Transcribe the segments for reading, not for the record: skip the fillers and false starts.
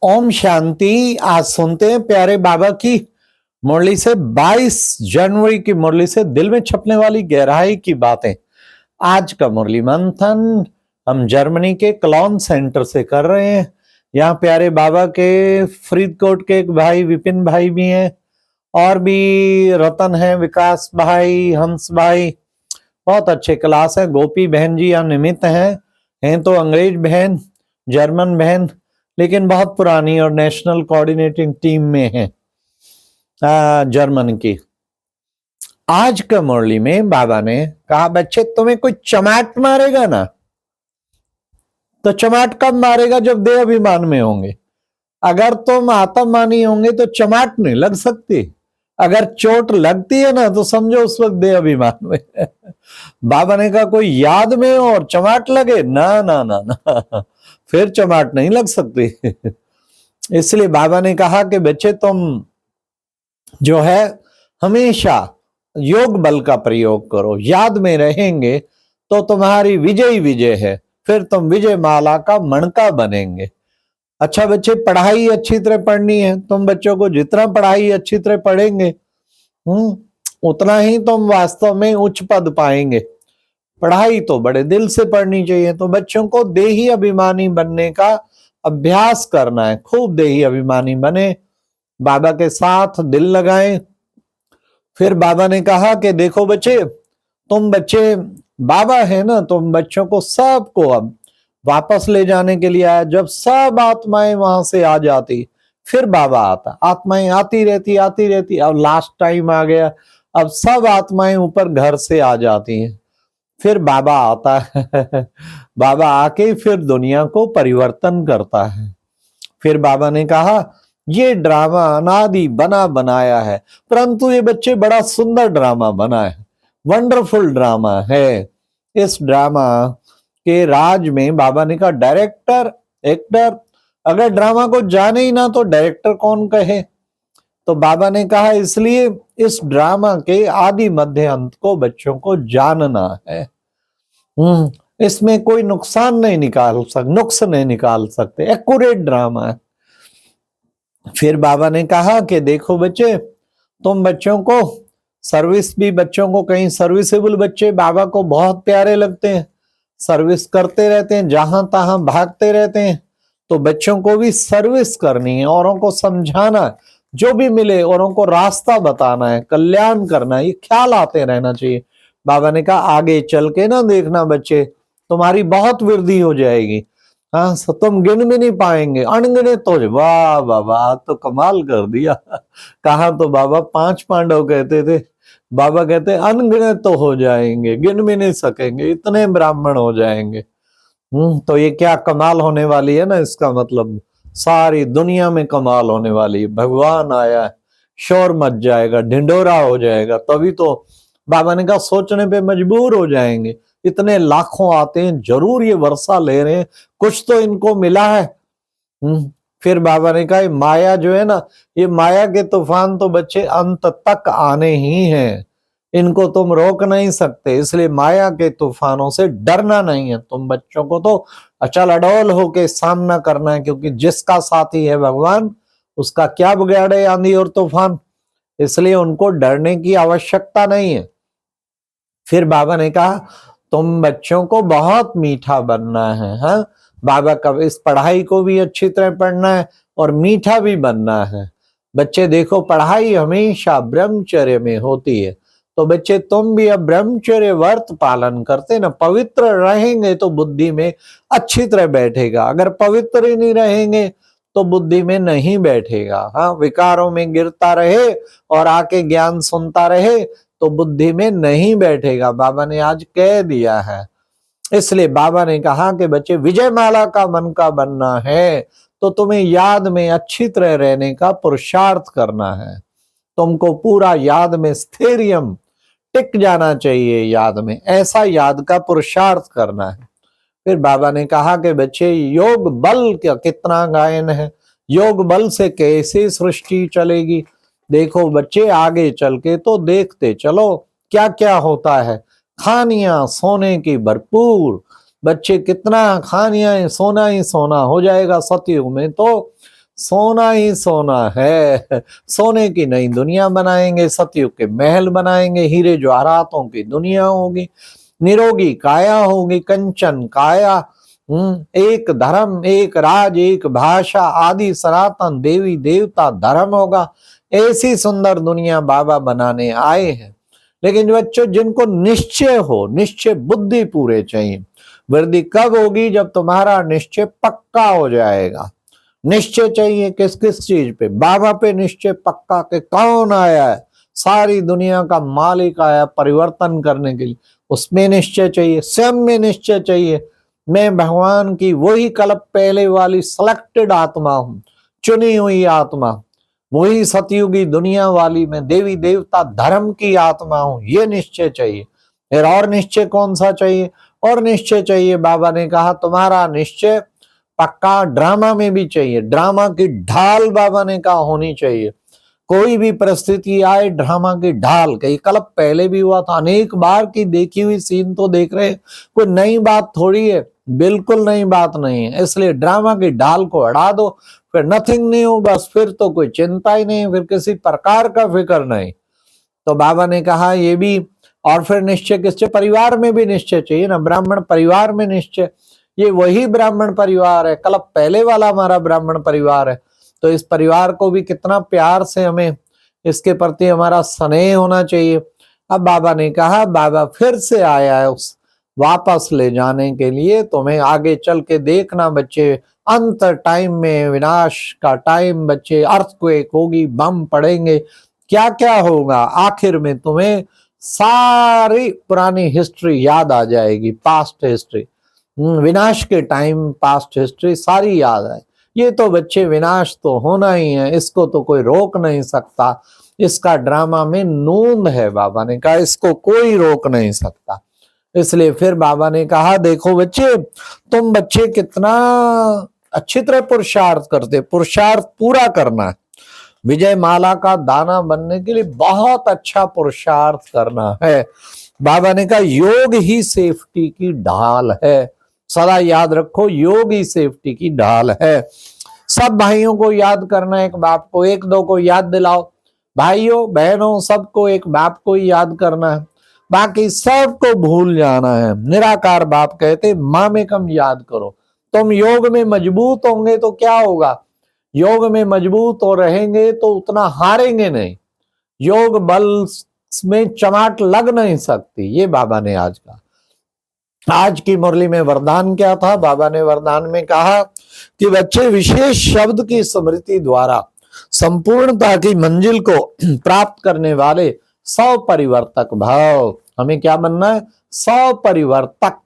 ओम शांति। आज सुनते हैं प्यारे बाबा की मुरली से 22 जनवरी की मुरली से दिल में छपने वाली गहराई की बातें। आज का मुरली मंथन हम जर्मनी के क्लॉन सेंटर से कर रहे हैं। यहाँ प्यारे बाबा के फरीदकोट के एक भाई विपिन भाई भी हैं और भी रतन है, विकास भाई, हंस भाई, बहुत अच्छे क्लास है। गोपी बहन जी यहाँ निमित्त हैं तो अंग्रेज बहन, जर्मन बहन, लेकिन बहुत पुरानी और नेशनल कोऑर्डिनेटिंग टीम में है जर्मन की। आज का मुरली में बाबा ने कहा, बच्चे तुम्हें कोई चमाट मारेगा ना तो चमाट कब मारेगा? जब देह अभिमान में होंगे। अगर तुम आत्ममानी होंगे तो चमाट नहीं लग सकती। अगर चोट लगती है ना तो समझो उस वक्त देह अभिमान में। बाबा ने कहा कोई याद में हो और चमाट लगे, ना ना ना ना, फिर चमाट नहीं लग सकती। इसलिए बाबा ने कहा कि बच्चे तुम जो है हमेशा योग बल का प्रयोग करो, याद में रहेंगे तो तुम्हारी विजय ही विजय है, फिर तुम विजय माला का मणका बनेंगे। अच्छा बच्चे, पढ़ाई अच्छी तरह पढ़नी है। तुम बच्चों को जितना पढ़ाई अच्छी तरह पढ़ेंगे उतना ही तुम वास्तव में उच्च पद पाएंगे। पढ़ाई तो बड़े दिल से पढ़नी चाहिए। तो बच्चों को देही अभिमानी बनने का अभ्यास करना है, खूब देही अभिमानी बने, बाबा के साथ दिल लगाएं। फिर बाबा ने कहा कि देखो बच्चे, तुम बच्चे बाबा है ना, तुम बच्चों को सबको अब वापस ले जाने के लिए आया। जब सब आत्माएं वहां से आ जाती फिर बाबा आता। आत्माएं आती रहती। अब लास्ट टाइम आ गया, अब सब आत्माएं ऊपर घर से आ जाती हैं, फिर बाबा आता है। बाबा आके फिर दुनिया को परिवर्तन करता है। फिर बाबा ने कहा ये ड्रामा अनादि बना बनाया है, परंतु ये बच्चे बड़ा सुंदर ड्रामा बना है, वंडरफुल ड्रामा है। इस ड्रामा के राज में बाबा ने कहा डायरेक्टर, एक्टर, अगर ड्रामा को जाने ही ना तो डायरेक्टर कौन कहे? तो बाबा ने कहा इसलिए इस ड्रामा के आदि मध्य अंत को बच्चों को जानना है। इसमें कोई नुकसान नहीं निकाल सकते, नुक्स नहीं निकाल सकते, एक्यूरेट ड्रामा है। फिर बाबा ने कहा कि देखो बच्चे, तुम बच्चों को सर्विस भी, बच्चों को कहीं सर्विसेबल बच्चे बाबा को बहुत प्यारे लगते हैं, सर्विस करते रहते हैं, जहां तहां भागते रहते हैं। तो बच्चों को भी सर्विस करनी है, औरों को समझाना है, जो भी मिले औरों को रास्ता बताना है, कल्याण करना है, ये ख्याल आते रहना चाहिए। बाबा ने कहा आगे चल के ना देखना बच्चे, तुम्हारी बहुत वृद्धि हो जाएगी। हाँ, तुम गिन भी नहीं पाएंगे, अनगिनत तो। वाह बाबा, तो कमाल कर दिया। कहा तो बाबा 5 पांडव कहते थे, बाबा कहते अनगिनत तो हो जाएंगे, गिन भी नहीं सकेंगे, इतने ब्राह्मण हो जाएंगे। तो ये क्या कमाल होने वाली है ना, इसका मतलब सारी दुनिया में कमाल होने वाली है। भगवान आया है, शोर मच जाएगा, ढिंडोरा हो जाएगा। तभी तो बाबा ने कहा सोचने पे मजबूर हो जाएंगे, इतने लाखों आते हैं, जरूर ये वर्षा ले रहे हैं, कुछ तो इनको मिला है। फिर बाबा ने कहा माया जो है ना, ये माया के तूफान तो बच्चे अंत तक आने ही हैं, इनको तुम रोक नहीं सकते। इसलिए माया के तूफानों से डरना नहीं है, तुम बच्चों को तो अचल अडोल होके सामना करना है, क्योंकि जिसका साथी है भगवान, उसका क्या बिगाड़े आंधी और तूफान। इसलिए उनको डरने की आवश्यकता नहीं है। फिर बाबा ने कहा तुम बच्चों को बहुत मीठा बनना है। हाँ, बाबा का इस पढ़ाई को भी अच्छी तरह पढ़ना है और मीठा भी बनना है। बच्चे देखो, पढ़ाई हमेशा ब्रह्मचर्य में होती है, तो बच्चे तुम भी अब ब्रह्मचर्य व्रत पालन करते ना, पवित्र रहेंगे तो बुद्धि में अच्छी तरह बैठेगा। अगर पवित्र ही नहीं रहेंगे तो बुद्धि में नहीं बैठेगा। हाँ, विकारों में गिरता रहे और आके ज्ञान सुनता रहे तो बुद्धि में नहीं बैठेगा। बाबा ने आज कह दिया है। इसलिए बाबा ने कहा कि बच्चे विजय माला का मन का बनना है तो तुम्हें याद में अच्छी तरह रहने का पुरुषार्थ करना है। तुमको पूरा याद में स्थैर्यम टिक जाना चाहिए, याद में ऐसा याद का पुरुषार्थ करना है। फिर बाबा ने कहा कि बच्चे योग बल का कितना गायन है, योग बल से कैसे सृष्टि चलेगी। देखो बच्चे, आगे चल के तो देखते चलो क्या क्या होता है। खानियां सोने की भरपूर, बच्चे कितना खानियां सोना ही सोना हो जाएगा। सतयुग में तो सोना ही सोना है। सोने की नई दुनिया बनाएंगे, सतयुग के महल बनाएंगे, हीरे जवाहरातों की दुनिया होगी, निरोगी काया होगी, कंचन काया। एक धर्म, एक राज, एक भाषा, आदि सनातन देवी देवता धर्म होगा। ऐसी सुंदर दुनिया बाबा बनाने आए हैं। लेकिन बच्चों, जिनको निश्चय हो, निश्चय बुद्धि पूरे चाहिए। वृद्धि कब होगी? जब तुम्हारा निश्चय पक्का हो जाएगा। निश्चय चाहिए किस किस चीज पे? बाबा पे निश्चय पक्का के कौन आया है, सारी दुनिया का मालिक आया परिवर्तन करने के लिए, उसमें निश्चय चाहिए। स्वयं में निश्चय चाहिए, मैं भगवान की वही कल्प पहले वाली सिलेक्टेड आत्मा हूं, चुनी हुई आत्मा, वही सतयुगी दुनिया वाली मैं देवी देवता धर्म की आत्मा हूं, ये निश्चय चाहिए। फिर और निश्चय कौन सा चाहिए? और निश्चय चाहिए, बाबा ने कहा तुम्हारा निश्चय पक्का ड्रामा में भी चाहिए। ड्रामा की ढाल बाबा ने कहा होनी चाहिए। कोई भी परिस्थिति आए, ड्रामा की ढाल। कई कल्प पहले भी हुआ था, अनेक बार की देखी हुई सीन तो देख रहे हैं, कोई नई बात थोड़ी है, बिल्कुल नई बात नहीं है। इसलिए ड्रामा की ढाल को हटा दो, फिर नथिंग न्यू, बस फिर तो कोई चिंता ही नहीं, फिर किसी प्रकार का फिक्र नहीं। तो बाबा ने कहा ये भी। और फिर निश्चय किससे? परिवार में भी निश्चय चाहिए ना, ब्राह्मण परिवार में निश्चय। ये वही ब्राह्मण परिवार है, कल पहले वाला हमारा ब्राह्मण परिवार है। तो इस परिवार को भी कितना प्यार से हमें इसके प्रति हमारा स्नेह होना चाहिए। अब बाबा ने कहा, बाबा फिर से आया है उस वापस ले जाने के लिए। तुम्हें आगे चल के देखना बच्चे, अंत टाइम में, विनाश का टाइम बच्चे, अर्थक्वेक होगी, बम पड़ेंगे, क्या क्या होगा, आखिर में तुम्हें सारी पुरानी हिस्ट्री याद आ जाएगी, पास्ट हिस्ट्री, विनाश के टाइम पास्ट हिस्ट्री सारी याद आए। ये तो बच्चे विनाश तो होना ही है, इसको तो कोई रोक नहीं सकता, इसका ड्रामा में नूंद है। बाबा ने कहा इसको कोई रोक नहीं सकता। इसलिए फिर बाबा ने कहा देखो बच्चे, तुम बच्चे कितना अच्छी तरह पुरुषार्थ करते, पुरुषार्थ पूरा करना है। विजय माला का दाना बनने के लिए बहुत अच्छा पुरुषार्थ करना है। बाबा ने कहा योग ही सेफ्टी की ढाल है, सदा याद रखो, योग ही सेफ्टी की ढाल है। सब भाइयों को याद करना, एक बाप को, एक दो को याद दिलाओ, भाइयों बहनों सबको एक बाप को ही याद करना है, बाकी सबको भूल जाना है। निराकार बाप कहते माँ में कम याद करो। तुम योग में मजबूत होंगे तो क्या होगा? योग में मजबूत हो रहेंगे तो उतना हारेंगे नहीं, योग बल में चमाट लग नहीं सकती। ये बाबा ने आज कहा। आज की मुरली में वरदान क्या था? बाबा ने वरदान में कहा कि बच्चे विशेष शब्द की स्मृति द्वारा संपूर्णता की मंजिल को प्राप्त करने वाले सपरिवर्तक भाव। हमें क्या बनना है? सपरिवर्तक।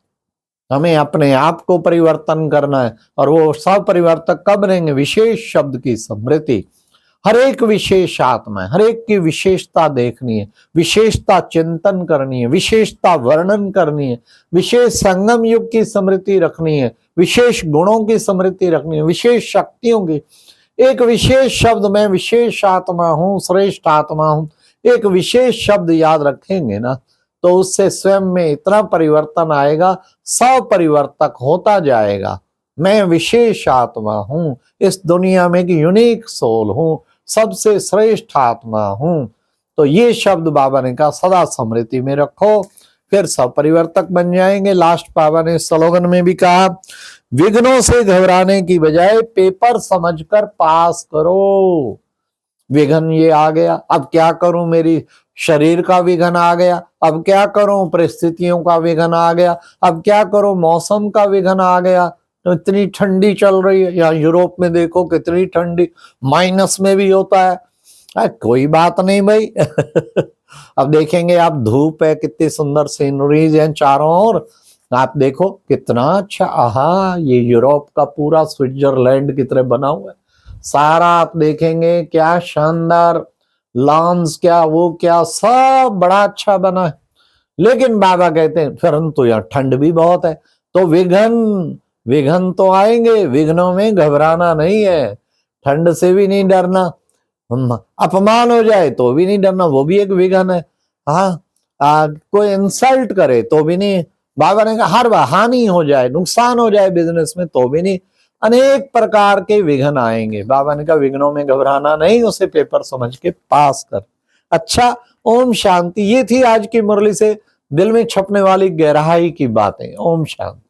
हमें अपने आप को परिवर्तन करना है। और वो सपरिवर्तक कब बनेंगे? विशेष शब्द की स्मृति। हर एक विशेष आत्मा है, हर एक की विशेषता देखनी है, विशेषता चिंतन करनी है, विशेषता वर्णन करनी है, विशेष संगम युग की स्मृति रखनी है, विशेष गुणों की स्मृति रखनी है, विशेष शक्तियों की। एक विशेष शब्द, मैं विशेष आत्मा हूं, श्रेष्ठ आत्मा हूं, एक विशेष शब्द याद रखेंगे ना, तो उससे स्वयं में इतना परिवर्तन आएगा, सपरिवर्तक होता जाएगा। मैं विशेष आत्मा हूं, इस दुनिया में की यूनिक सोल हूं, सबसे श्रेष्ठ आत्मा हूं। तो ये शब्द बाबा ने कहा सदा स्मृति में रखो, फिर सब परिवर्तक बन जाएंगे। लास्ट बाबा ने स्लोगन में भी कहा, विघ्नों से घबराने की बजाय पेपर समझकर पास करो। विघन ये आ गया, अब क्या करूं, मेरी शरीर का विघन आ गया, अब क्या करूं, परिस्थितियों का विघन आ गया, अब क्या करूं, मौसम का विघन आ गया, तो इतनी ठंडी चल रही है, यहाँ यूरोप में देखो कितनी ठंडी, माइनस में भी होता है। कोई बात नहीं भाई अब देखेंगे आप, धूप है, कितनी सुंदर सीनरीज हैं चारों ओर, आप देखो कितना अच्छा, आहा ये यूरोप का पूरा स्विट्जरलैंड की तरह बना हुआ है सारा। आप देखेंगे क्या शानदार लॉन्स, क्या वो क्या, सब बड़ा अच्छा बना है। लेकिन बाबा कहते हैं परंतु यहाँ ठंड भी बहुत है। तो विघन तो आएंगे, विघ्नों में घबराना नहीं है, ठंड से भी नहीं डरना, अपमान हो जाए तो भी नहीं डरना, वो भी एक विघन है। हाँ, कोई इंसल्ट करे तो भी नहीं, बाबा ने कहा हर बार हानि हो जाए, नुकसान हो जाए बिजनेस में तो भी नहीं, अनेक प्रकार के विघ्न आएंगे। बाबा ने कहा विघ्नों में घबराना नहीं, उसे पेपर समझ के पास कर। अच्छा, ओम शांति। ये थी आज की मुरली से दिल में छपने वाली गहराई की बातें। ओम शांति।